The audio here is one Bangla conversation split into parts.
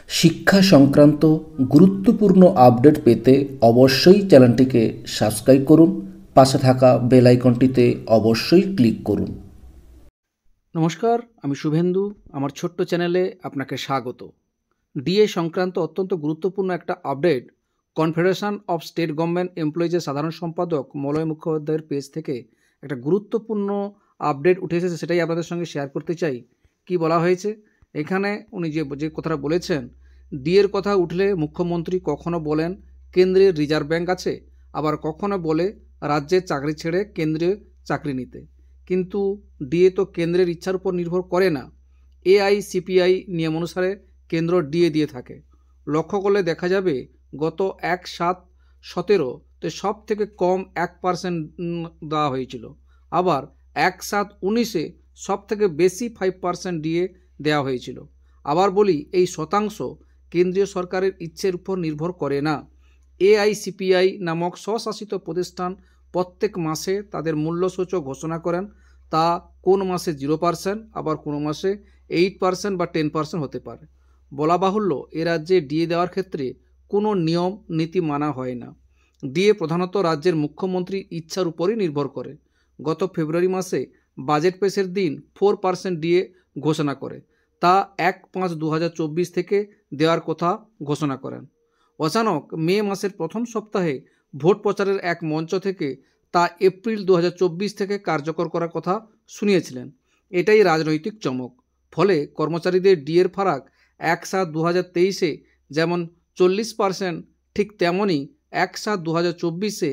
শিক্ষা সংক্রান্ত গুরুত্বপূর্ণ আপডেট পেতে অবশ্যই চ্যানেলটিকে সাবস্ক্রাইব করুন। পাশে থাকা বেল আইকনটিতে অবশ্যই ক্লিক করুন। নমস্কার, আমি শুভেন্দু। আমার ছোট্ট চ্যানেলে আপনাকে স্বাগত। ডিএ সংক্রান্ত অত্যন্ত গুরুত্বপূর্ণ একটা update confederation of state government এমপ্লয়িজের সাধারণ সম্পাদক মলয় মুখোপাধ্যায়ের পেজ থেকে একটা গুরুত্বপূর্ণ আপডেট উঠে এসেছে, সেটাই আপনাদের সঙ্গে শেয়ার করতে চাই। কি বলা হয়েছে এখানে, উনি যে কথাটা বলেছেন, ডিএর কথা উঠলে মুখ্যমন্ত্রী কখনো বলেন কেন্দ্রের রিজার্ভ ব্যাংক আছে, আবার কখনো বলে রাজ্যের চাকরি ছেড়ে কেন্দ্রীয় চাকরি নিতে। কিন্তু ডিএ তো কেন্দ্রের ইচ্ছার উপর নির্ভর করে না। এআইসিপিআই নিয়ম অনুসারে কেন্দ্র ডিএ দিয়ে থাকে। লক্ষ্য করলে দেখা যাবে গত 1/7/17 সব থেকে কম 1% দেওয়া হয়েছিল, আবার 1/7/19 সব থেকে বেশি 5% ডিএ দেওয়া হয়েছিল। আবার বলি, এই শতাংশ কেন্দ্রীয় সরকারের ইচ্ছের উপর নির্ভর করে না। এআইসিপিআই নামক স্বশাসিত প্রতিষ্ঠান প্রত্যেক মাসে তাদের মূল্যসূচক ঘোষণা করেন। তা কোন মাসে 0%, আবার কোনো মাসে 8% বা 10% হতে পারে। বলা বাহুল্য, এ রাজ্যে ডিএ দেওয়ার ক্ষেত্রে কোনো নিয়ম নীতি মানা হয় না। ডিএ প্রধানত রাজ্যের মুখ্যমন্ত্রীর ইচ্ছার উপরই নির্ভর করে। গত ফেব্রুয়ারি মাসে বাজেট পেশের দিন 4% ডিএ ঘোষণা করে। তা 1/5/2024 থেকে দেওয়ার কথা ঘোষণা করেন। অচানক মে মাসের প্রথম সপ্তাহে ভোট প্রচারের এক মঞ্চ থেকে তা এপ্রিল 2024 থেকে কার্যকর করার কথা শুনিয়েছিলেন। এটাই রাজনৈতিক চমক। ফলে কর্মচারীদের ডিএর ফারাক 1/7/2023 যেমন 40%, ঠিক তেমনই 1/7/2024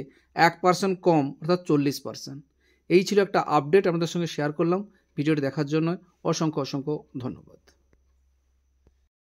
1% কম, অর্থাৎ 40%। এই ছিল একটা আপডেট আপনাদের সঙ্গে শেয়ার করলাম। ভিডিওটি দেখার জন্য অসংখ্য ধন্যবাদ।